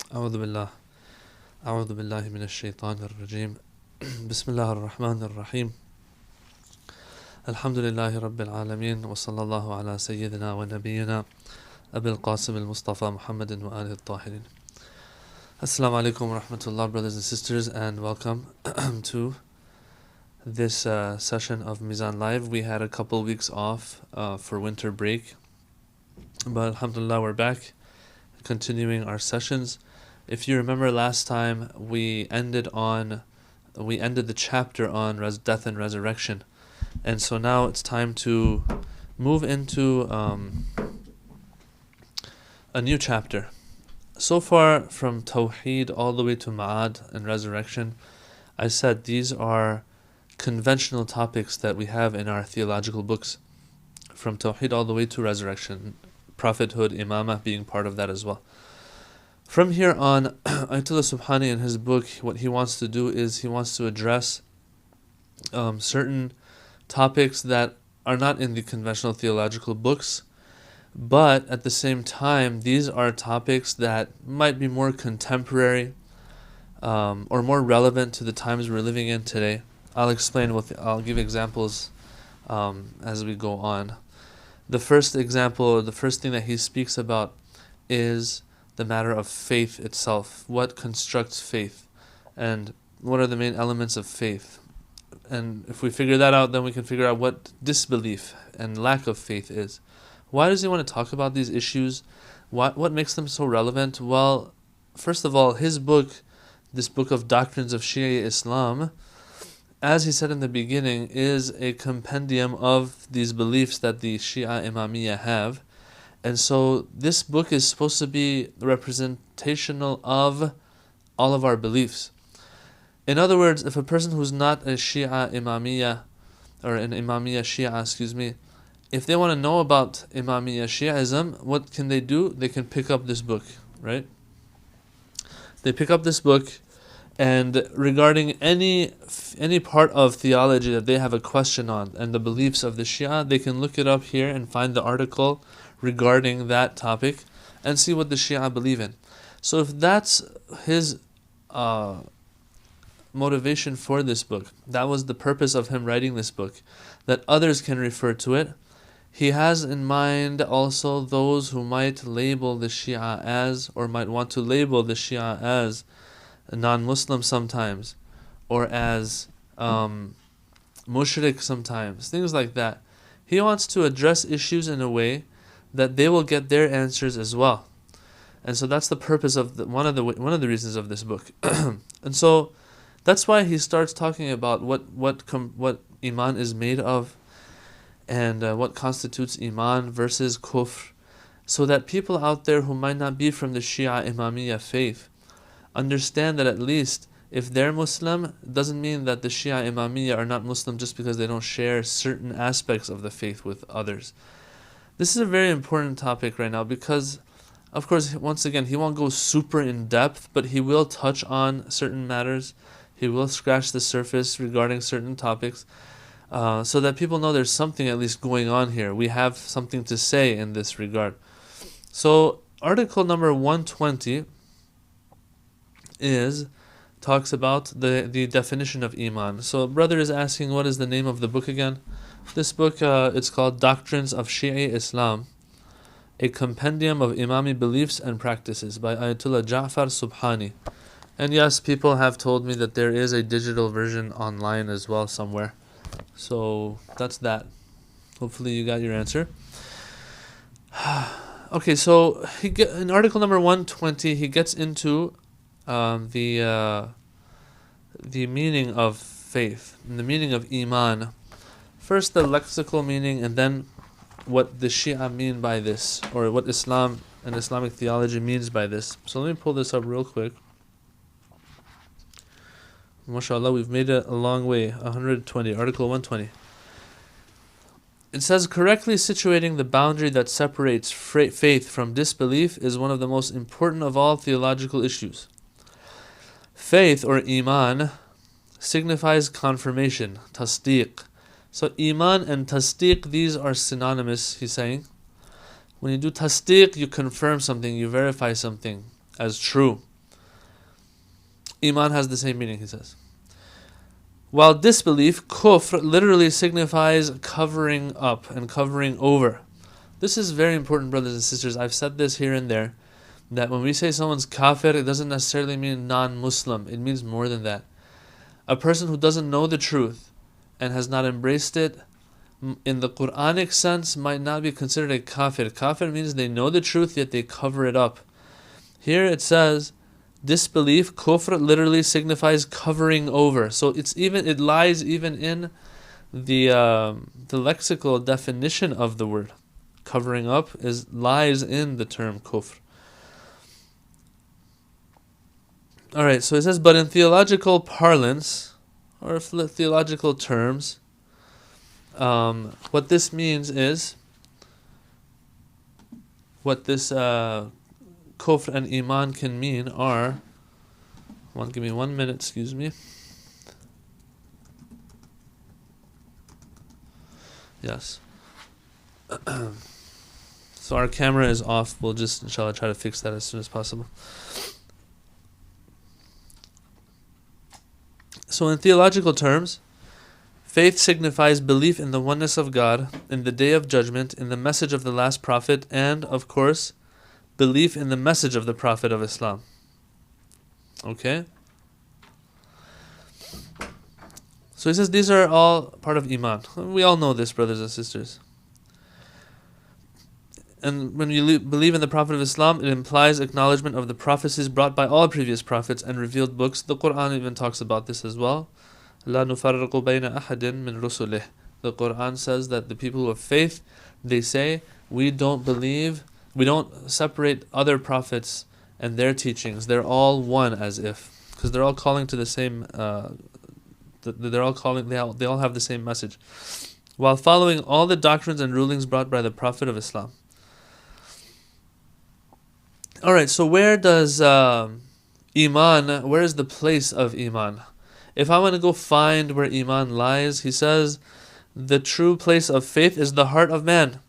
أعوذ بالله أعوذ بالله من الشيطان الرجيم بسم الله الرحمن الرحيم الحمد لله رب العالمين وصلى الله على سيدنا ونبينا أبي القاسم المصطفى محمد وآله الطاهرين. Assalamu alaikum wa rahmatullah, brothers and sisters, and welcome to this session of Mizan Live. We had a couple weeks off for winter break, but alhamdulillah we're back continuing our sessions. If you remember last time, we ended the chapter on death and resurrection, and so now it's time to move into a new chapter. So far, from Tawheed all the way to Ma'ad and resurrection, I said these are conventional topics that we have in our theological books, from Tawheed all the way to resurrection, prophethood, Imamah being part of that as well. From here on, Ayatollah Subhani in his book, what he wants to do is he wants to address certain topics that are not in the conventional theological books, but at the same time, these are topics that might be more contemporary or more relevant to the times we're living in today. I'll give examples as we go on. The first example, the first thing that he speaks about is the matter of faith itself. What constructs faith? And what are the main elements of faith? And if we figure that out, then we can figure out what disbelief and lack of faith is. Why does he want to talk about these issues? What makes them so relevant? Well, first of all, his book, this book of doctrines of Shia Islam, as he said in the beginning, is a compendium of these beliefs that the Shia Imammiya have. And so this book is supposed to be representational of all of our beliefs. In other words, if a person who's not a Shia Imammiya, or an Imammiya Shia, if they want to know about Imammiya Shiaism, what can they do? They can pick up this book, right? They pick up this book, and regarding any part of theology that they have a question on, and the beliefs of the Shia, they can look it up here and find the article regarding that topic and see what the Shia believe in. So if that's his motivation for this book, that was the purpose of him writing this book, that others can refer to it. He has in mind also those who might label the Shia as, or might want to label the Shia as non-Muslim sometimes, or as mushrik sometimes, things like that. He wants to address issues in a way that they will get their answers as well. And so that's the purpose of one of the reasons of this book. And so that's why he starts talking about what Iman is made of, and what constitutes Iman versus Kufr, so that people out there who might not be from the Shia Imammiya faith understand that at least if they're Muslim, it doesn't mean that the Shia Imammiya are not Muslim just because they don't share certain aspects of the faith with others. This is a very important topic right now because, of course, once again, he won't go super in depth, but he will touch on certain matters. He will scratch the surface regarding certain topics, so that people know there's something at least going on here. We have something to say in this regard. So, article number 120 talks about the definition of Iman. So, brother is asking, what is the name of the book again? This book, it's called Doctrines of Shia Islam, a compendium of Imami beliefs and practices by Ayatollah Ja'far Subhani. And yes, people have told me that there is a digital version online as well somewhere. So that's that. Hopefully you got your answer. Okay, so in article number 120, he gets into the meaning of faith and the meaning of Iman. First the lexical meaning, and then what the Shia mean by this, or what Islam and Islamic theology means by this. So let me pull this up real quick. MashaAllah, we've made it a long way. 120, article 120. It says, correctly situating the boundary that separates faith from disbelief is one of the most important of all theological issues. Faith, or Iman, signifies confirmation, tasdeeq. So Iman and tasdeeq, these are synonymous, he's saying. When you do tasdeeq, you confirm something, you verify something as true. Iman has the same meaning, he says. While disbelief, kufr, literally signifies covering up and covering over. This is very important, brothers and sisters. I've said this here and there, that when we say someone's kafir, it doesn't necessarily mean non-Muslim. It means more than that. A person who doesn't know the truth and has not embraced it in the Quranic sense might not be considered a kafir. Kafir means they know the truth, yet they cover it up. Here it says, disbelief, kufr, literally signifies covering over. So it lies even in the lexical definition of the word. Covering up lies in the term kufr. Alright, so it says, but in theological parlance, or theological terms, what this means is, what this kufr and iman can mean are, give me 1 minute, excuse me. Yes. So our camera is off. We'll just, inshallah, try to fix that as soon as possible. So in theological terms, faith signifies belief in the oneness of God, in the Day of Judgment, in the message of the last prophet, and, of course, belief in the message of the Prophet of Islam. Okay? So he says these are all part of Iman. We all know this, brothers and sisters. And when you believe in the Prophet of Islam, it implies acknowledgement of the prophecies brought by all previous prophets and revealed books. The Quran even talks about this as well. لا نفرق بين أحد من رسله. The Quran says that the people of faith, they say, we don't separate other prophets and their teachings. They're all one, as if, because they're all calling to the same. They all have the same message, while following all the doctrines and rulings brought by the Prophet of Islam. All right, so where does Iman? Where is the place of Iman? If I want to go find where Iman lies, he says, the true place of faith is the heart of man.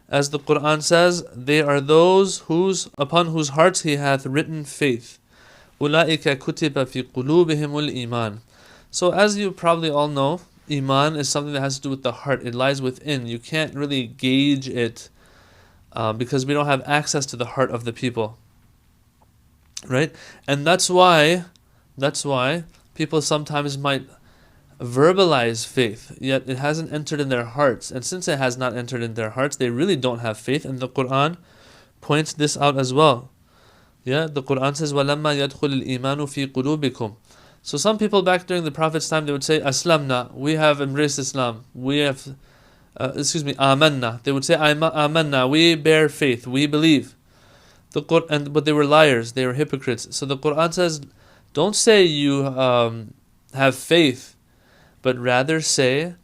As the Quran says, they are those upon whose hearts he hath written faith. أُولَٰئِكَ كُتِبَ فِي قُلُوبِهِمُ الْإِيمَانِ. So as you probably all know, Iman is something that has to do with the heart. It lies within. You can't really gauge it because we don't have access to the heart of the people. Right? And that's why people sometimes might verbalize faith, yet it hasn't entered in their hearts. And since it has not entered in their hearts, they really don't have faith. And the Quran points this out as well. Yeah, the Quran says, وَلَمَّا يَدْخُلِ الْإِيمَانُ فِي قُلُوبِكُمْ. So some people back during the Prophet's time, they would say, Aslamna, we have embraced Islam. We have, Amanna. They would say, Amanna, we bear faith, we believe. But they were liars, they were hypocrites. So the Quran says, don't say you have faith, but rather say,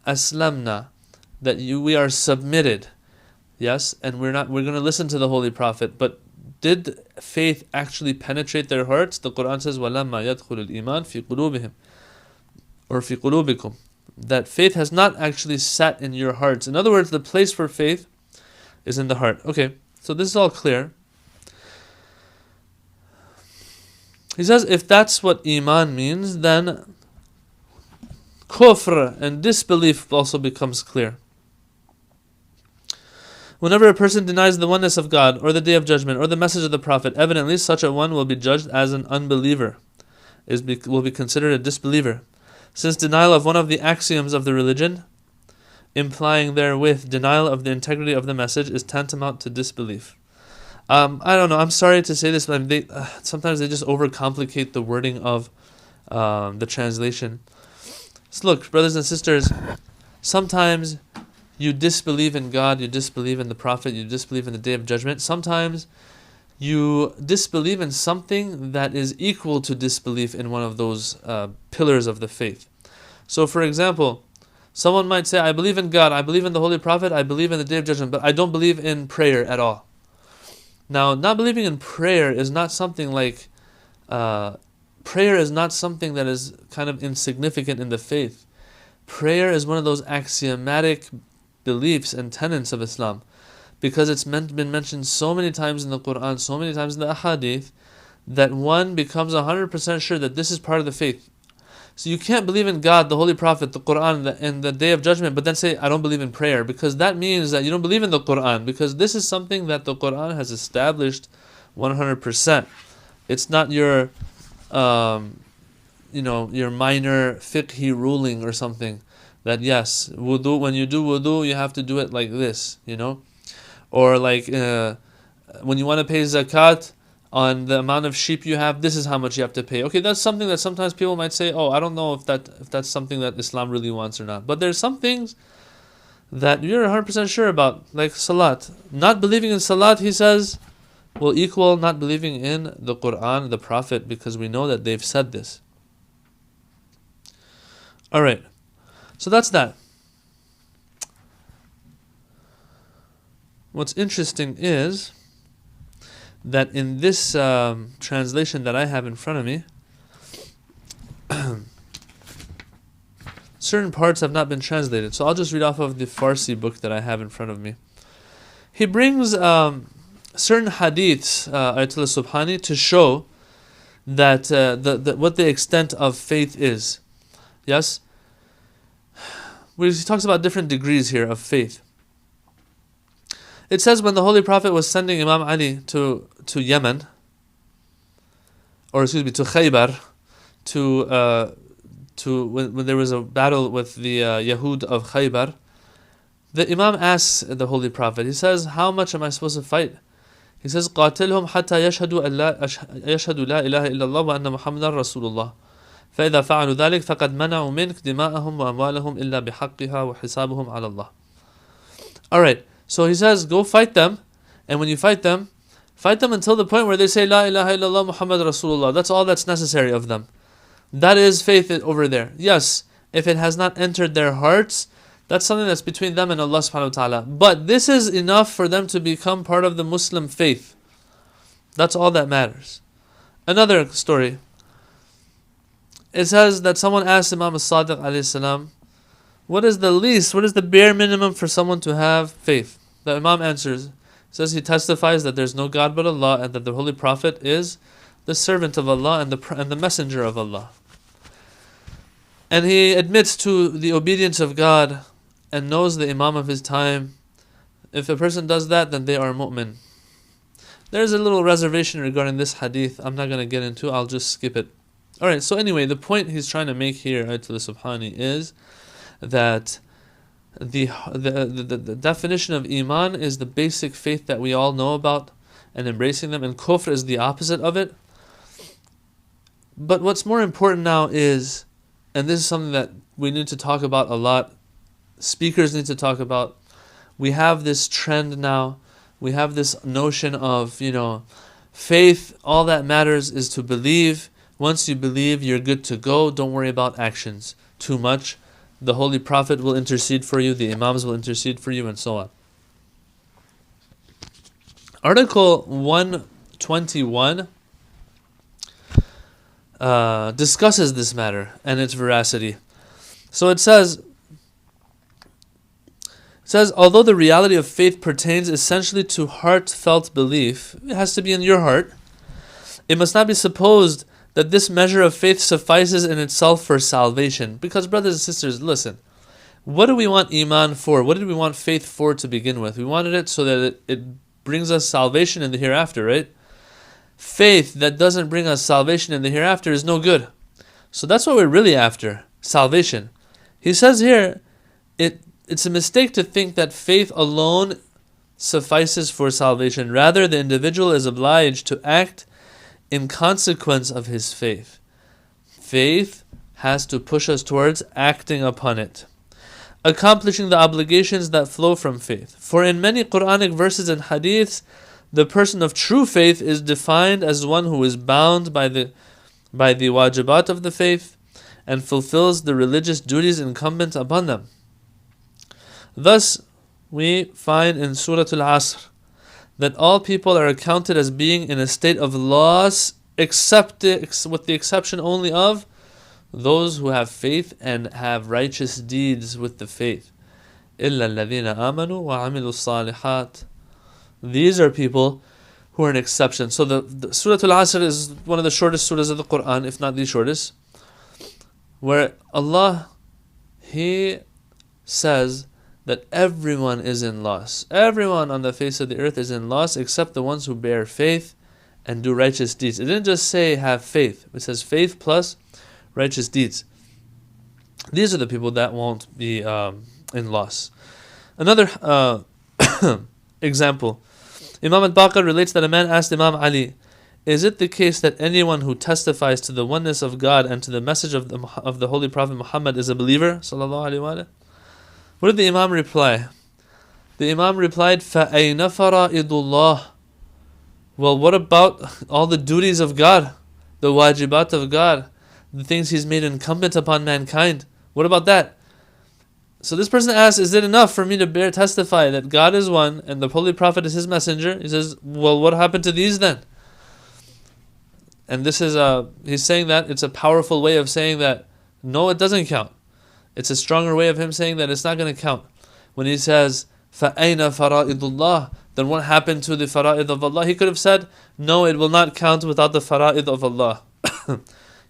Aslamna, that we are submitted. Yes, and we're going to listen to the Holy Prophet, but did faith actually penetrate their hearts? The Quran says, وَلَمَّا يَدْخُلُ الْإِيمَانِ فِي قُلُوبِهِمْ, or فِي قُلُوبِكُمْ, that faith has not actually sat in your hearts. In other words, the place for faith is in the heart. Okay, so this is all clear. He says, if that's what Iman means, then kufr and disbelief also becomes clear. Whenever a person denies the oneness of God, or the Day of Judgment, or the message of the Prophet, evidently such a one will be judged as an unbeliever, will be considered a disbeliever, since denial of one of the axioms of the religion, implying therewith denial of the integrity of the message, is tantamount to disbelief. I don't know, I'm sorry to say this, but sometimes they just overcomplicate the wording of the translation. So look, brothers and sisters, sometimes you disbelieve in God, you disbelieve in the Prophet, you disbelieve in the Day of Judgment. Sometimes you disbelieve in something that is equal to disbelief in one of those pillars of the faith. So for example, someone might say, I believe in God, I believe in the Holy Prophet, I believe in the Day of Judgment, but I don't believe in prayer at all. Now, not believing in prayer is not something like, prayer is not something that is kind of insignificant in the faith. Prayer is one of those axiomatic beliefs and tenets of Islam, because it's been mentioned so many times in the Quran, so many times in the Ahadith, that one becomes 100% sure that this is part of the faith. So you can't believe in God, the Holy Prophet, the Quran, and the Day of Judgment, but then say, I don't believe in prayer, because that means that you don't believe in the Quran, because this is something that the Quran has established 100%. It's not your, your minor fiqhi ruling or something. That yes, wudu, when you do wudu, you have to do it like this, or like when you want to pay zakat on the amount of sheep you have, this is how much you have to pay. Okay, that's something that sometimes people might say, oh, I don't know if that's something that Islam really wants or not. But there's some things that you're 100% sure about, like salat. Not believing in salat, he says, will equal not believing in the Quran, the Prophet, because we know that they've said this. Alright, so that's that. What's interesting is that in this translation that I have in front of me, certain parts have not been translated. So I'll just read off of the Farsi book that I have in front of me. He brings certain hadiths, Ayatollah Subhani, to show that what the extent of faith is. Yes? He talks about different degrees here of faith. It says when the Holy Prophet was sending Imam Ali to Yemen, to Khaybar, when there was a battle with the Yahud of Khaybar, the Imam asks the Holy Prophet, he says, how much am I supposed to fight? He says, قاتلهم حتى يشهدوا لا إله إلا الله وأن محمدا رسول الله فإذا فعلوا ذلك فقد منعوا منك دماءهم وأموالهم إلا بحقها وحسابهم على الله. Alright, so he says, go fight them, and when you fight them until the point where they say La ilaha illallah Muhammad Rasulullah. That's all that's necessary of them. That is faith over there. Yes, if it has not entered their hearts, that's something that's between them and Allah subhanahu wa ta'ala. But this is enough for them to become part of the Muslim faith. That's all that matters. Another story. It says that someone asked Imam as-Sadiq alayhi salam, what is the least, what is the bare minimum for someone to have faith? The Imam answers, says he testifies that there's no God but Allah, and that the Holy Prophet is the servant of Allah and the messenger of Allah. And he admits to the obedience of God and knows the Imam of his time. If a person does that, then they are mu'min. There's a little reservation regarding this hadith. I'm not going to get into, I'll just skip it. Alright, so anyway, the point he's trying to make here, Ayatollah Subhani, is that the definition of Iman is the basic faith that we all know about and embracing them, and kufr is the opposite of it. But what's more important now is, and this is something that we need to talk about a lot, speakers need to talk about, we have this trend now, we have this notion of, faith, all that matters is to believe. Once you believe, you're good to go. Don't worry about actions too much. The Holy Prophet will intercede for you, the Imams will intercede for you, and so on. Article 121 discusses this matter and its veracity. So it says, although the reality of faith pertains essentially to heartfelt belief, it has to be in your heart, it must not be supposed that this measure of faith suffices in itself for salvation. Because brothers and sisters, listen, what do we want Iman for? What did we want faith for to begin with? We wanted it so that it brings us salvation in the hereafter, right? Faith that doesn't bring us salvation in the hereafter is no good. So that's what we're really after, salvation. He says here, it's a mistake to think that faith alone suffices for salvation. Rather, the individual is obliged to act in consequence of his faith. Faith has to push us towards acting upon it, accomplishing the obligations that flow from faith. For in many Quranic verses and hadiths, the person of true faith is defined as one who is bound by the wajibat of the faith and fulfills the religious duties incumbent upon them. Thus, we find in Surah Al-Asr that all people are accounted as being in a state of loss, with the exception only of those who have faith and have righteous deeds with the faith. إِلَّا الَّذِينَ آمَنُوا وَعَمِلُوا الصَّالِحَاتِ. These are people who are an exception. So the Surah Al-Asr is one of the shortest surahs of the Quran, if not the shortest, where Allah, He says that everyone is in loss. Everyone on the face of the earth is in loss except the ones who bear faith and do righteous deeds. It didn't just say have faith. It says faith plus righteous deeds. These are the people that won't be in loss. Another example. Imam al-Baqir relates that a man asked Imam Ali, is it the case that anyone who testifies to the oneness of God and to the message of the Holy Prophet Muhammad is a believer? Sallallahu alaihi wasallam. What did the Imam reply? The Imam replied, فَأَيْنَ فَرَائِدُ اللَّهِ. Well, what about all the duties of God, the wajibat of God, the things He's made incumbent upon mankind? What about that? So this person asks, is it enough for me to testify that God is one and the Holy Prophet is His messenger? He says, well, what happened to these then? And this is he's saying that it's a powerful way of saying that no, it doesn't count. It's a stronger way of him saying that it's not going to count. When he says, فَأَيْنَ فَرَائِدُ اللَّهِ, then what happened to the fara'id of Allah? He could have said, no, it will not count without the fara'id of Allah.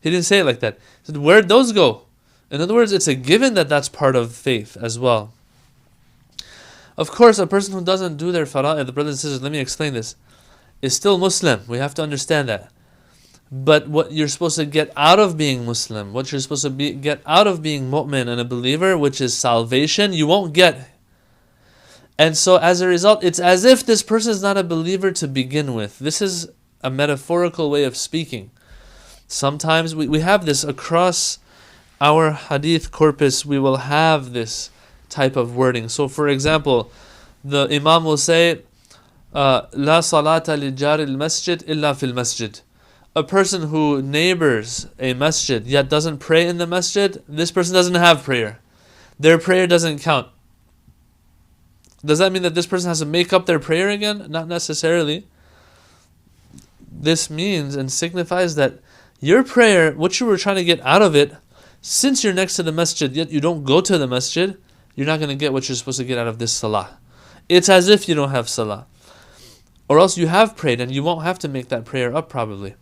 He didn't say it like that. He said, where'd those go? In other words, it's a given that that's part of faith as well. Of course, a person who doesn't do their fara'id, the brothers and sisters, let me explain this, is still Muslim. We have to understand that. But what you're supposed to get out of being Muslim, what you're supposed to get out of being mu'min and a believer, which is salvation, you won't get. And so as a result, it's as if this person is not a believer to begin with. This is a metaphorical way of speaking. Sometimes we have this across our hadith corpus, we will have this type of wording. So for example, the Imam will say, La salata li jari al-masjid illa fil masjid. A person who neighbors a masjid yet doesn't pray in the masjid, this person doesn't have prayer. Their prayer doesn't count. Does that mean that this person has to make up their prayer again? Not necessarily. This means and signifies that your prayer, what you were trying to get out of it, since you're next to the masjid yet you don't go to the masjid, you're not going to get what you're supposed to get out of this salah. It's as if you don't have salah. Or else you have prayed and you won't have to make that prayer up probably.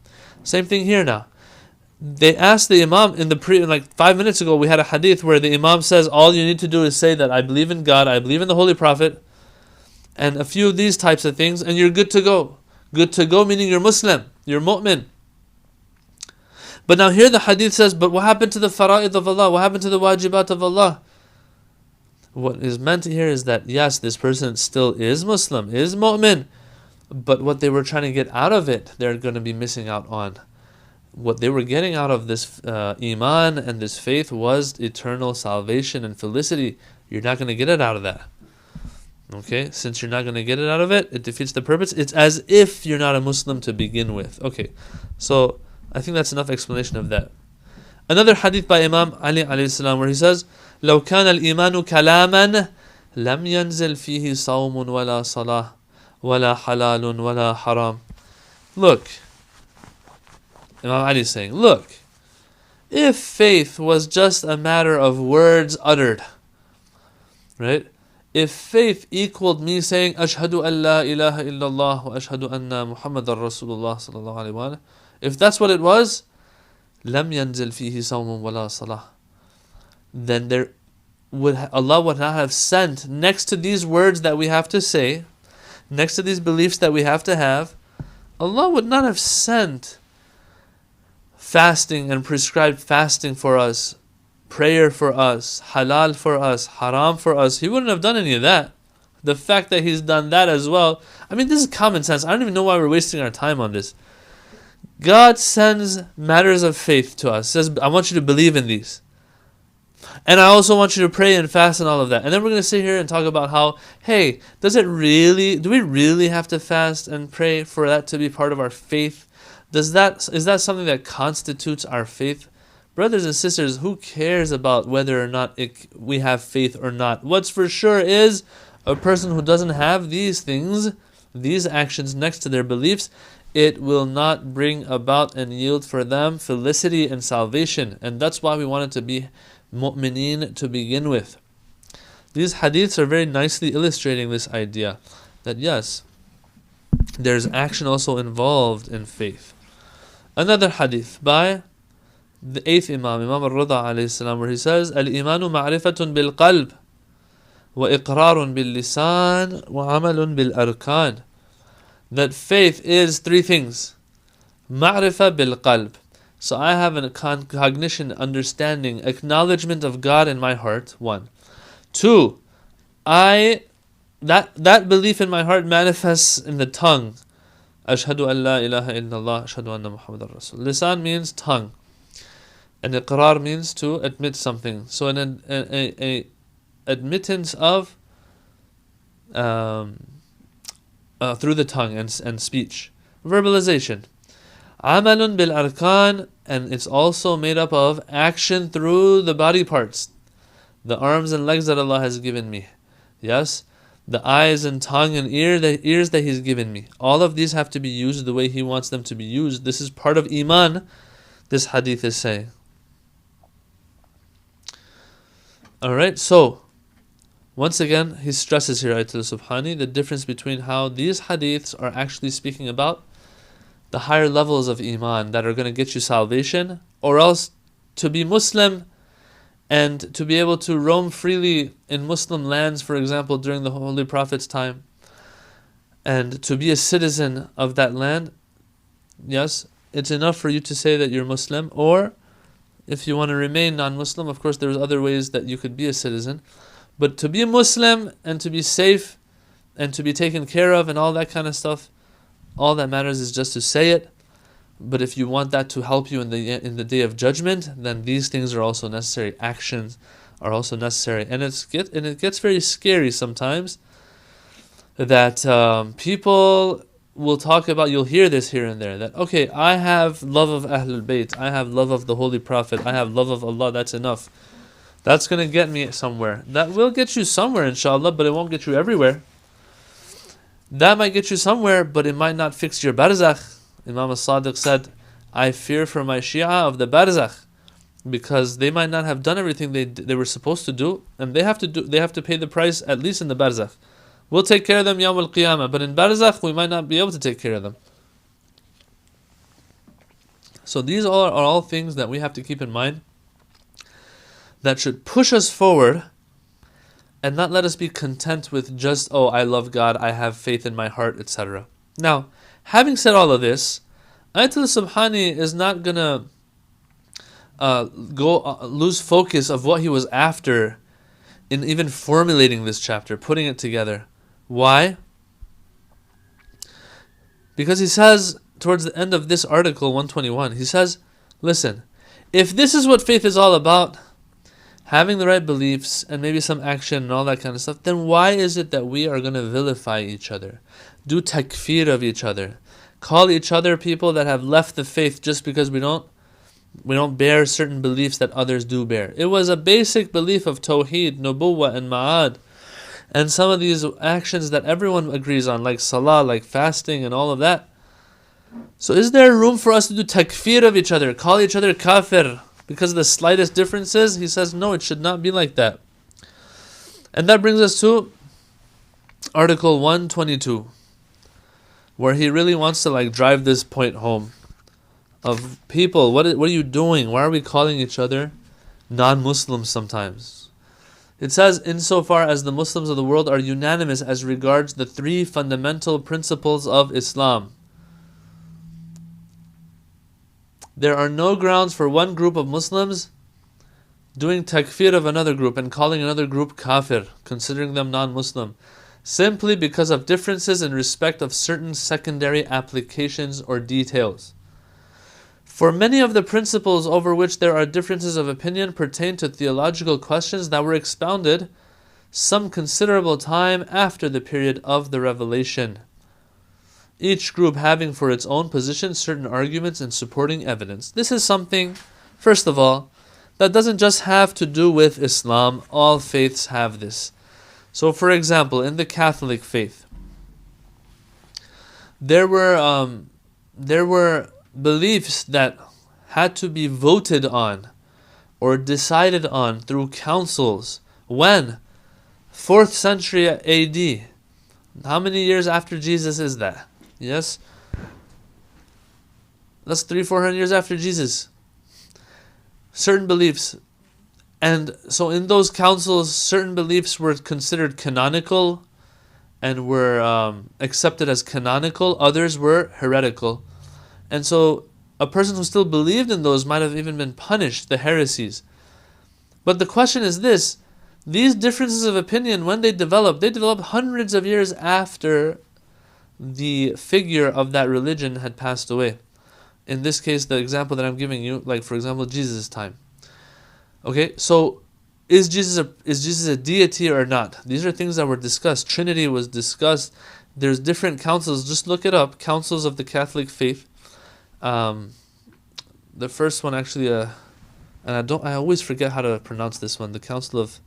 Same thing here now. They asked the Imam like 5 minutes ago, we had a hadith where the Imam says all you need to do is say that I believe in God, I believe in the Holy Prophet, and a few of these types of things, and you're good to go. Good to go meaning you're Muslim, you're mu'min. But now here the hadith says, but what happened to the fara'id of Allah? What happened to the wajibat of Allah? What is meant here is that yes, this person still is Muslim, is mu'min, but what they were trying to get out of it, they're going to be missing out on. What they were getting out of this Iman and this faith was eternal salvation and felicity. You're not going to get it out of that. Okay? Since you're not going to get it out of it, it defeats the purpose. It's as if you're not a Muslim to begin with. Okay. So, I think that's enough explanation of that. Another hadith by Imam Ali alayhi salam where he says, لو كان الإيمان كلاما لم ينزل فيه صوم ولا صلاة ولا حلال ولا حرام. Look, Imam Ali is saying, look, if faith was just a matter of words uttered, right? If faith equaled me saying, Ashhadu an la ilaha illallah wa ashhadu anna Muhammadan Rasulullah sallallahu alayhi wa sallam, if that's what it was, لم ينزل فيه صوم ولا صلاة, then Allah would not have sent, next to these words that we have to say, next to these beliefs that we have to have, Allah would not have sent fasting and prescribed fasting for us, prayer for us, halal for us, haram for us. He wouldn't have done any of that. The fact that He's done that as well, I mean, this is common sense. I don't even know why we're wasting our time on this. God sends matters of faith to us. Says, I want you to believe in these. And I also want you to pray and fast and all of that. And then we're going to sit here and talk about how, hey, do we really have to fast and pray for that to be part of our faith? Is that something that constitutes our faith? Brothers and sisters, who cares about whether or not we have faith or not? What's for sure is a person who doesn't have these things, these actions next to their beliefs, it will not bring about and yield for them felicity and salvation. And that's why we want it to be mu'mineen to begin with. These hadiths are very nicely illustrating this idea that yes, there's action also involved in faith. Another hadith by the 8th Imam, Imam al-Rida alayhi salam, where he says, Al-imanu ma'rifatun bil-qalb, wa iqrarun bil-lisan, wa amalun bil-arkan. That faith is three things. Ma'rifa bil-qalb. So I have a cognition, understanding, acknowledgement of God in my heart, one. Two, that belief in my heart manifests in the tongue. Ashhadu an la ilaha illallah, ashhadu anna Muhammadan Rasul. Lisan means tongue. And iqrar means to admit something. So an admittance of through the tongue and speech. Verbalization. Amalun bil arkan, and it's also made up of action through the body parts. The arms and legs that Allah has given me. Yes? The eyes and tongue and ears that He's given me. All of these have to be used the way He wants them to be used. This is part of Iman, this hadith is saying. Alright, so once again, he stresses here, Ayatul Subhani, the difference between how these hadiths are actually speaking about the higher levels of Iman that are going to get you salvation, or else to be Muslim and to be able to roam freely in Muslim lands, for example, during the Holy Prophet's time, and to be a citizen of that land. Yes, it's enough for you to say that you're Muslim, or if you want to remain non-Muslim, of course there's other ways that you could be a citizen. But to be a Muslim and to be safe and to be taken care of and all that kind of stuff, all that matters is just to say it. But if you want that to help you in the day of judgment, then these things are also necessary. Actions are also necessary. And it gets very scary sometimes that people will talk about, you'll hear this here and there, that okay, I have love of Ahlul Bayt, I have love of the Holy Prophet, I have love of Allah, that's enough. That's going to get me somewhere. That will get you somewhere, inshallah, but it won't get you everywhere. That might get you somewhere, but it might not fix your barzakh. Imam al-Sadiq said, I fear for my Shia of the barzakh, because they might not have done everything they were supposed to do, and they have to pay the price at least in the barzakh. We'll take care of them Yawm al-Qiyamah, but in barzakh we might not be able to take care of them. So these are all things that we have to keep in mind, that should push us forward and not let us be content with just, oh, I love God, I have faith in my heart, etc. Now, having said all of this, Ayatul Subhani is not going to lose focus of what he was after in even formulating this chapter, putting it together. Why? Because he says, towards the end of this article, 121, he says, listen, if this is what faith is all about, having the right beliefs and maybe some action and all that kind of stuff, then why is it that we are going to vilify each other, do takfir of each other, call each other people that have left the faith just because we don't bear certain beliefs that others do bear? It was a basic belief of Tawheed, Nubuwwah and Ma'ad, and some of these actions that everyone agrees on, like Salah, like fasting and all of that. So is there room for us to do takfir of each other, call each other kafir, because of the slightest differences? He says, no, it should not be like that. And that brings us to Article 122, where he really wants to drive this point home of people, what are you doing? Why are we calling each other non-Muslims sometimes? It says, insofar as the Muslims of the world are unanimous as regards the three fundamental principles of Islam, there are no grounds for one group of Muslims doing takfir of another group and calling another group kafir, considering them non-Muslim, simply because of differences in respect of certain secondary applications or details. For many of the principles over which there are differences of opinion pertain to theological questions that were expounded some considerable time after the period of the revelation, each group having for its own position certain arguments and supporting evidence. This is something, first of all, that doesn't just have to do with Islam. All faiths have this. So, for example, in the Catholic faith, there were beliefs that had to be voted on or decided on through councils. When? 4th century AD. How many years after Jesus is that? Yes, that's 300-400 years after Jesus. Certain beliefs. And so in those councils, certain beliefs were considered canonical and were accepted as canonical. Others were heretical. And so a person who still believed in those might have even been punished, the heresies. But the question is this: these differences of opinion, when they developed hundreds of years after the figure of that religion had passed away. In this case, the example that I'm giving you, like for example, Jesus' time. Okay, so is Jesus a deity or not? These are things that were discussed. Trinity was discussed. There's different councils. Just look it up. Councils of the Catholic faith. The first one actually, and I always forget how to pronounce this one. The Council of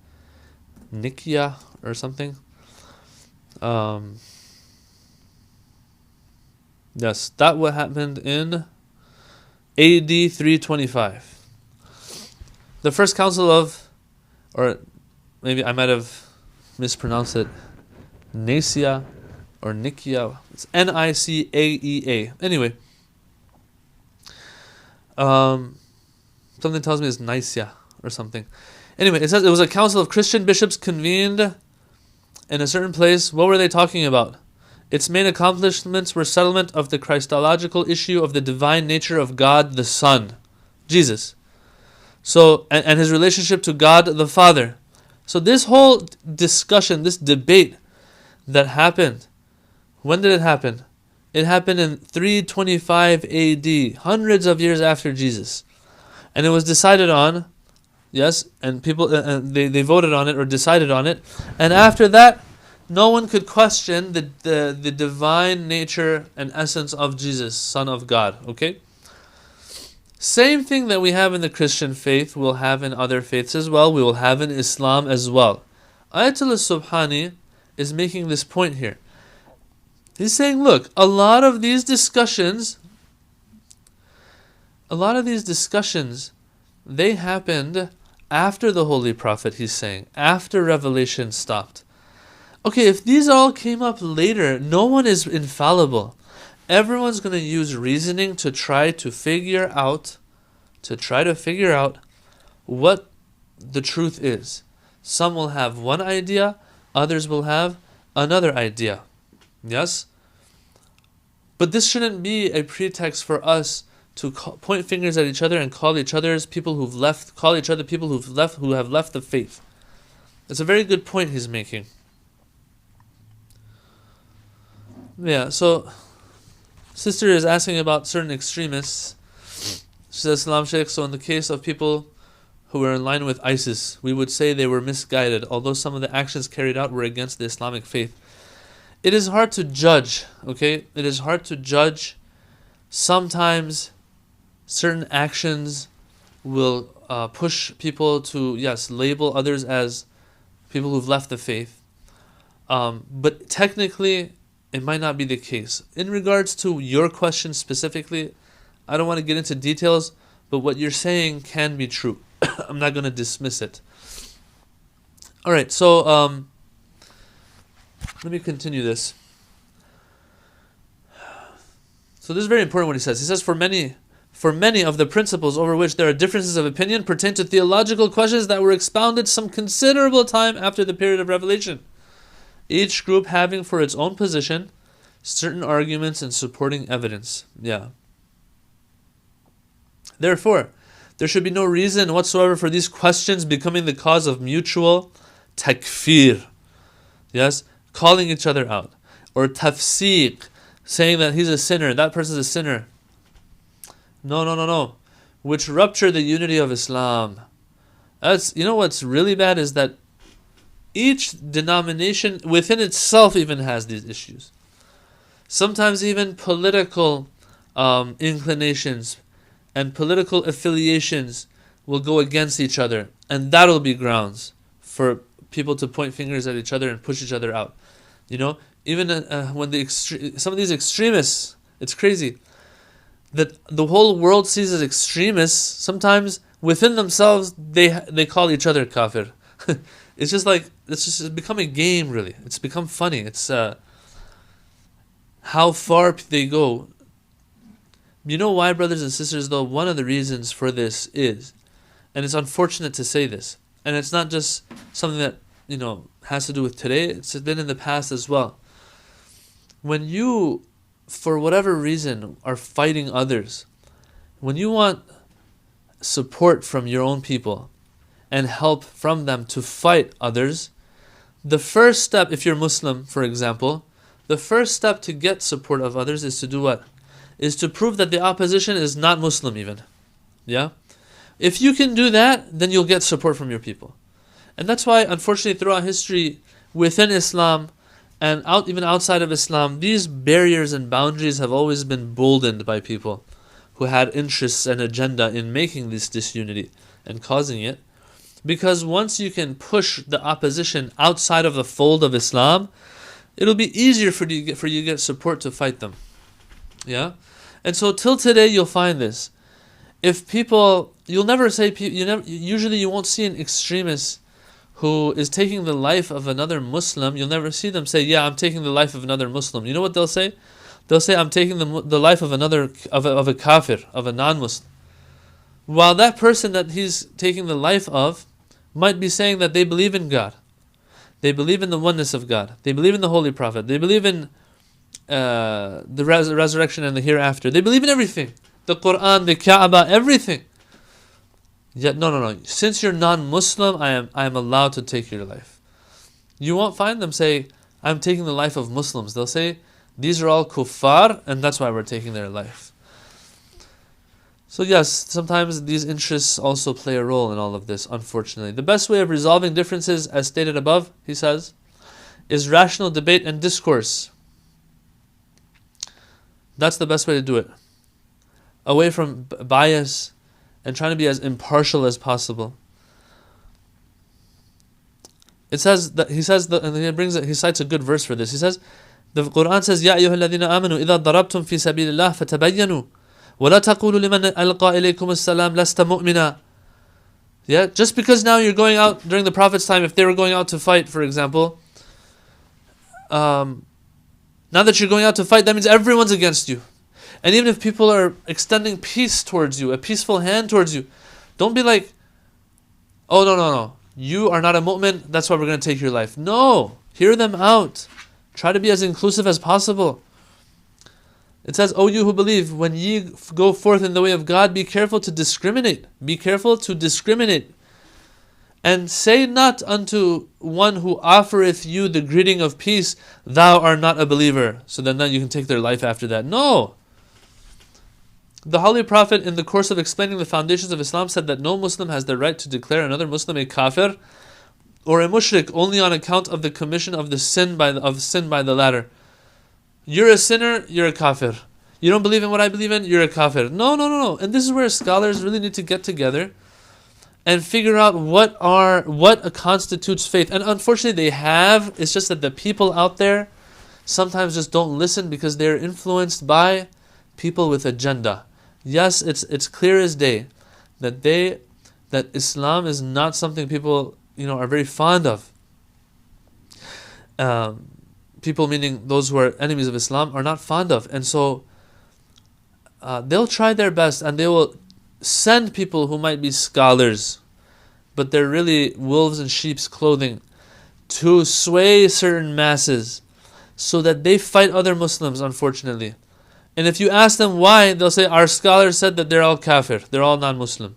Nicaea or something. Yes, that what happened in AD 325. The first council of, or maybe I might have mispronounced it, Nicaea or Nicaea. It's Nicaea. Anyway, something tells me it's Nicaea or something. Anyway, it says it was a council of Christian bishops convened in a certain place. What were they talking about? Its main accomplishments were settlement of the Christological issue of the divine nature of God the Son, Jesus. So, and his relationship to God the Father. So this whole discussion, this debate that happened, when did it happen? It happened in 325 AD, hundreds of years after Jesus. And it was decided on, yes, and people, they voted on it or decided on it. And after that, no one could question the divine nature and essence of Jesus, Son of God, okay? Same thing that we have in the Christian faith, we'll have in other faiths as well. We will have in Islam as well. Ayatollah Subhani is making this point here. He's saying, look, a lot of these discussions, they happened after the Holy Prophet, he's saying, after revelation stopped. Okay, if these all came up later, no one is infallible. Everyone's going to use reasoning to try to figure out what the truth is. Some will have one idea, others will have another idea. Yes? But this shouldn't be a pretext for us to point fingers at each other and call each other people who have left the faith. It's a very good point he's making. Yeah, so sister is asking about certain extremists. She says, Salam Shaykh, so in the case of people who were in line with ISIS, we would say they were misguided, although some of the actions carried out were against the Islamic faith. It is hard to judge, okay? It is hard to judge. Sometimes certain actions will push people to, yes, label others as people who've left the faith. But technically, it might not be the case. In regards to your question specifically, I don't want to get into details, but what you're saying can be true. I'm not going to dismiss it. Alright, so let me continue this. So this is very important what he says. He says, for many of the principles over which there are differences of opinion pertain to theological questions that were expounded some considerable time after the period of revelation. Each group having for its own position certain arguments and supporting evidence. Yeah. Therefore, there should be no reason whatsoever for these questions becoming the cause of mutual takfir. Yes? Calling each other out. Or tafsiq, saying that he's a sinner, that person's a sinner. No. Which rupture the unity of Islam. What's really bad is that each denomination within itself even has these issues. Sometimes even political inclinations and political affiliations will go against each other, and that'll be grounds for people to point fingers at each other and push each other out. Even when some of these extremists, it's crazy that the whole world sees as extremists. Sometimes within themselves they call each other kafir. It's become a game, really. It's become funny. It's how far they go. You know why, brothers and sisters, though? One of the reasons for this is, and it's unfortunate to say this, and it's not just something that, has to do with today, it's been in the past as well. When you, for whatever reason, are fighting others, when you want support from your own people and help from them to fight others, the first step, if you're Muslim, for example, the first step to get support of others is to do what? Is to prove that the opposition is not Muslim even. Yeah? If you can do that, then you'll get support from your people. And that's why, unfortunately, throughout history, within Islam and even outside of Islam, these barriers and boundaries have always been emboldened by people who had interests and agenda in making this disunity and causing it. Because once you can push the opposition outside of the fold of Islam, it'll be easier for you to get support to fight them. Yeah? And so till today you'll find this. If people, usually you won't see an extremist who is taking the life of another Muslim, you'll never see them say, yeah, I'm taking the life of another Muslim. You know what they'll say? They'll say, I'm taking the life of a kafir, of a non-Muslim. While that person that he's taking the life of might be saying that they believe in God. They believe in the oneness of God. They believe in the Holy Prophet. They believe in the resurrection and the hereafter. They believe in everything. The Quran, the Kaaba, everything. Yet, no. Since you're non-Muslim, I am allowed to take your life. You won't find them say, I'm taking the life of Muslims. They'll say, these are all kuffar, and that's why we're taking their life. So yes, sometimes these interests also play a role in all of this, unfortunately. The best way of resolving differences, as stated above, he says, is rational debate and discourse. That's the best way to do it. Away from bias and trying to be as impartial as possible. It says that he cites a good verse for this. He says, the Quran says, "Ya ayyuhalladhina amanu idha darabtum fi sabilillah fatabayyanu wa la taqulu liman alqa ilaykum as-salam lasta mu'mina." Yeah, just because now you're going out during the Prophet's time, if they were going out to fight, for example, now that you're going out to fight, that means everyone's against you. And even if people are extending peace towards you, a peaceful hand towards you, don't be like, oh, no. You are not a mu'min, that's why we're going to take your life. No, hear them out. Try to be as inclusive as possible. It says, O you who believe, when ye go forth in the way of God, be careful to discriminate. Be careful to discriminate. And say not unto one who offereth you the greeting of peace, thou art not a believer. So then you can take their life after that. No. The Holy Prophet, in the course of explaining the foundations of Islam, said that no Muslim has the right to declare another Muslim a kafir or a mushrik only on account of the commission of the sin by the latter. You're a sinner, you're a kafir. You don't believe in what I believe in, you're a kafir. No. And this is where scholars really need to get together and figure out what constitutes faith. And unfortunately they have. It's just that the people out there sometimes just don't listen because they're influenced by people with agenda. Yes, it's clear as day that Islam is not something people are very fond of. People, meaning those who are enemies of Islam, are not fond of, and so they'll try their best and they will send people who might be scholars, but they're really wolves in sheep's clothing, to sway certain masses so that they fight other Muslims, unfortunately. And if you ask them why, they'll say, our scholars said that they're all kafir, they're all non-Muslim.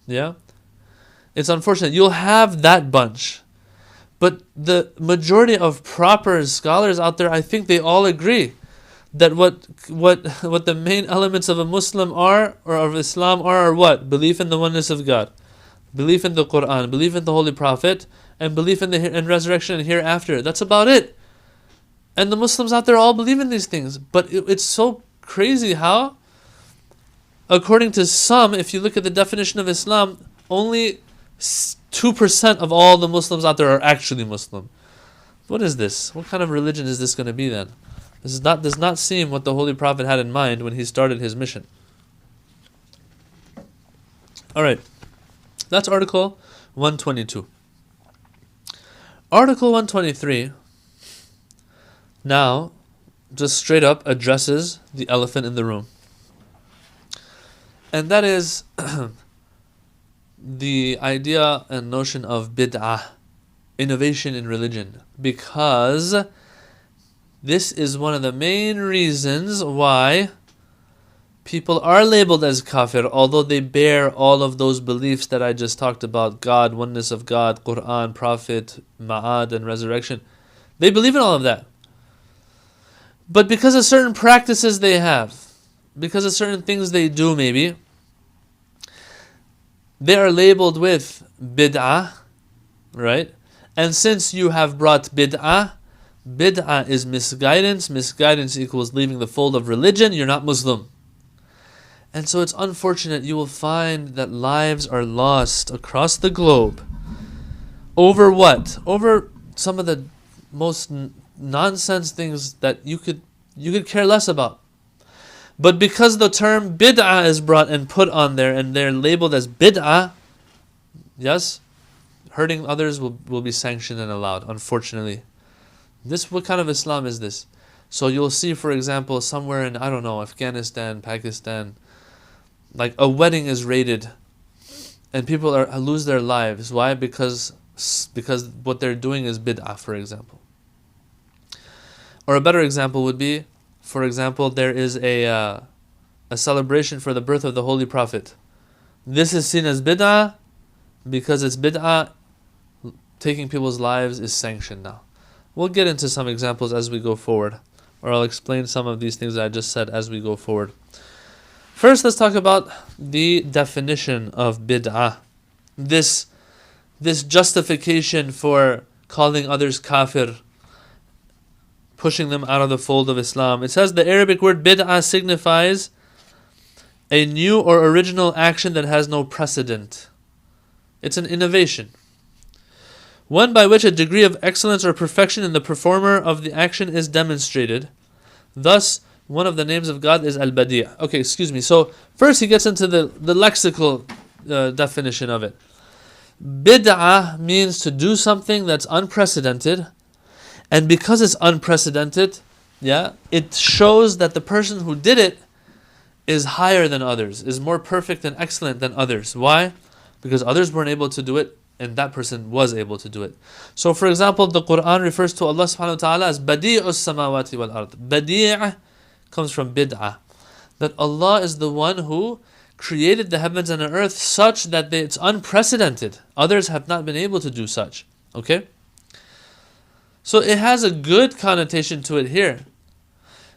Yeah? It's unfortunate. You'll have that bunch. But the majority of proper scholars out there, I think they all agree that what the main elements of a Muslim are, or of Islam are what? Belief in the oneness of God, belief in the Quran, belief in the Holy Prophet, and belief in the resurrection and hereafter. That's about it. And the Muslims out there all believe in these things. But it's so crazy how, according to some, if you look at the definition of Islam, only 2% of all the Muslims out there are actually Muslim. What is this? What kind of religion is this going to be then? This does not seem what the Holy Prophet had in mind when he started his mission. Alright, that's Article 122. Article 123 now just straight up addresses the elephant in the room. And that is the idea and notion of bid'ah, innovation in religion. Because this is one of the main reasons why people are labeled as kafir, although they bear all of those beliefs that I just talked about: God, oneness of God, Quran, Prophet, Ma'ad, and resurrection. They believe in all of that. But because of certain practices they have, because of certain things they do maybe, they are labeled with bid'ah, right? And since you have brought bid'ah, bid'ah is misguidance. Misguidance equals leaving the fold of religion. You're not Muslim. And so it's unfortunate. You will find that lives are lost across the globe. Over what? Over some of the most nonsense things that you could care less about. But because the term bid'ah is brought and put on there, and they're labeled as bid'ah, yes, hurting others will be sanctioned and allowed, unfortunately. What kind of Islam is this? So you'll see, for example, somewhere in, I don't know, Afghanistan, Pakistan, like a wedding is raided and people lose their lives. Why? Because what they're doing is bid'ah, for example. Or a better example would be, for example, there is a celebration for the birth of the Holy Prophet. This is seen as bid'ah because it's bid'ah. Taking people's lives is sanctioned now. We'll get into some examples as we go forward, or I'll explain some of these things that I just said as we go forward. First, let's talk about the definition of bid'ah. This justification for calling others kafir, pushing them out of the fold of Islam. It says the Arabic word bid'ah signifies a new or original action that has no precedent. It's an innovation. One by which a degree of excellence or perfection in the performer of the action is demonstrated. Thus, one of the names of God is Al-Badi'. Okay, excuse me. So, first he gets into the lexical definition of it. Bid'ah means to do something that's unprecedented. And because it's unprecedented, it shows that the person who did it is higher than others, is more perfect and excellent than others. Why? Because others weren't able to do it, and that person was able to do it. So, for example, the Quran refers to Allah subhanahu wa ta'ala as Badi'us samawati wal ard. Badi' comes from bid'ah. That Allah is the one who created the heavens and the earth such that it's unprecedented. Others have not been able to do such. Okay? So it has a good connotation to it here.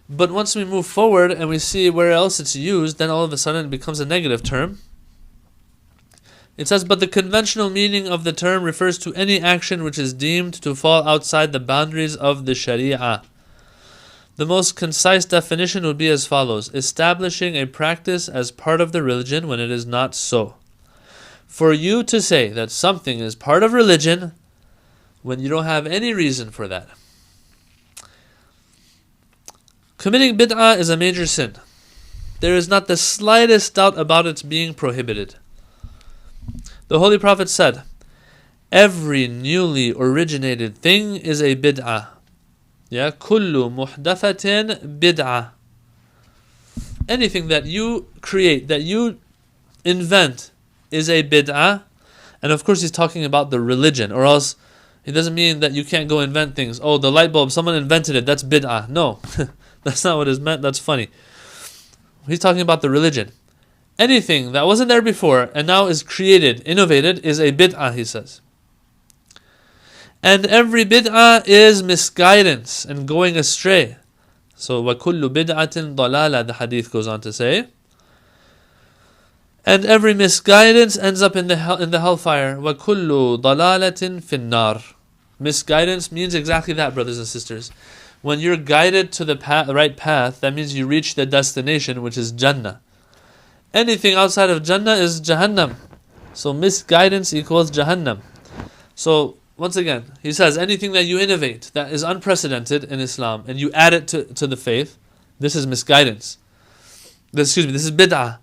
But once we move forward and we see where else it's used, then all of a sudden it becomes a negative term. It says, but the conventional meaning of the term refers to any action which is deemed to fall outside the boundaries of the Sharia. The most concise definition would be as follows: establishing a practice as part of the religion when it is not so. For you to say that something is part of religion when you don't have any reason for that. Committing bid'ah is a major sin. There is not the slightest doubt about its being prohibited. The Holy Prophet said, every newly originated thing is a bid'ah. Kullu muhdathatin bid'ah. Anything that you create, that you invent, is a bid'ah. And of course he's talking about the religion, or else it doesn't mean that you can't go invent things. Oh, the light bulb, someone invented it, that's bid'ah. No, that's not what is meant. That's funny. He's talking about the religion. Anything that wasn't there before and now is created, innovated, is a bid'ah, he says. And every bid'ah is misguidance and going astray. So, وَكُلُّ بِدْعَةٍ ضَلَالَةٍ, the hadith goes on to say. And every misguidance ends up in the hellfire. وَكُلُّ ضَلَالَةٍ فِي النَّارِ. Misguidance means exactly that, brothers and sisters. When you're guided to the right path, that means you reach the destination, which is Jannah. Anything outside of Jannah is Jahannam. So misguidance equals Jahannam. So once again, he says anything that you innovate that is unprecedented in Islam and you add it to the faith, this is misguidance. This is bid'ah.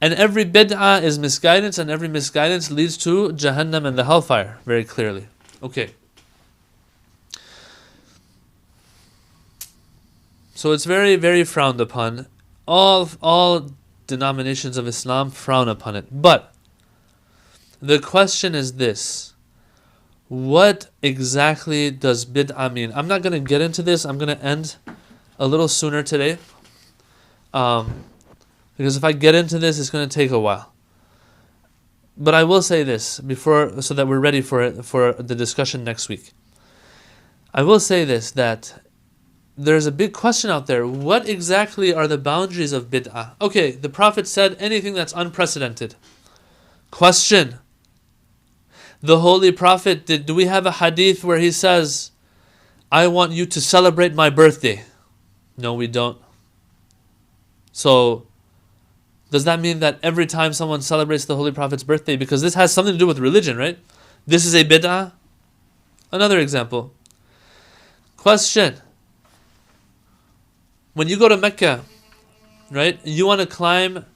And every bid'ah is misguidance, and every misguidance leads to Jahannam and the hellfire, very clearly. Okay. So it's very, very frowned upon. All denominations of Islam frown upon it. But the question is this: what exactly does bid'ah mean? I'm not going to get into this. I'm going to end a little sooner today. Because if I get into this, it's going to take a while. But I will say this before, so that we're ready for it, for the discussion next week. I will say this, that there's a big question out there. What exactly are the boundaries of bid'ah? Okay, the Prophet said anything that's unprecedented. Question: the Holy Prophet, do we have a hadith where he says, I want you to celebrate my birthday? No, we don't. So, does that mean that every time someone celebrates the Holy Prophet's birthday, because this has something to do with religion, right? This is a bid'ah? Another example. Question: when you go to Mecca, right, you want to climb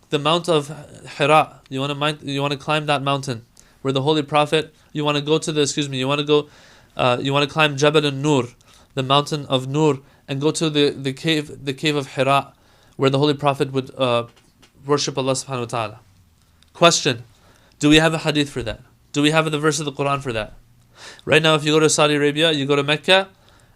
the Mount of Hira. You want to climb that mountain where the Holy Prophet. You want to go to you want to climb Jabal an-Nur, the mountain of Nur, and go to the cave of Hira, where the Holy Prophet would worship Allah subhanahu wa ta'ala. Question: do we have a hadith for that? Do we have the verse of the Quran for that? Right now, if you go to Saudi Arabia, you go to Mecca,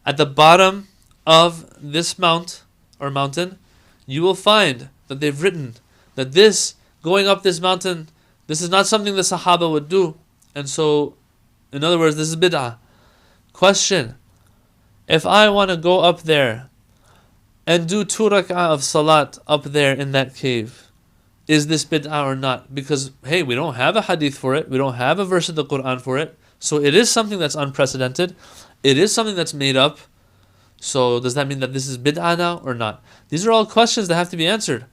at the bottom of this mountain, you will find that they've written that going up this mountain, this is not something the Sahaba would do. And so, in other words, this is bid'ah. Question: if I want to go up there and do 2 rak'ah of salat up there in that cave, is this bid'ah or not? Because, hey, we don't have a hadith for it. We don't have a verse of the Quran for it. So it is something that's unprecedented. It is something that's made up. So does that mean that this is bid'ah now or not? These are all questions that have to be answered.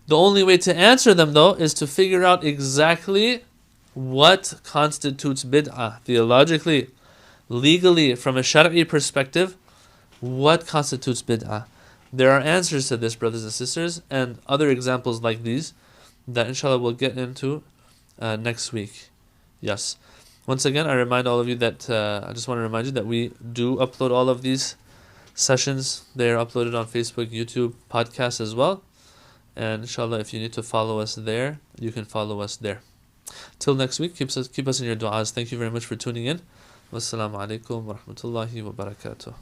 The only way to answer them, though, is to figure out exactly what constitutes bid'ah. Theologically, legally, from a Shari'i perspective, what constitutes bid'ah? There are answers to this, brothers and sisters, and other examples like these that inshallah we'll get into next week. Yes. Once again, I remind all of you that I just want to remind you that we do upload all of these sessions. They are uploaded on Facebook, YouTube, podcasts as well. And inshallah, if you need to follow us there, you can follow us there. Till next week, keep us in your du'as. Thank you very much for tuning in. Wassalamu alaikum wa rahmatullahi wa barakatuh.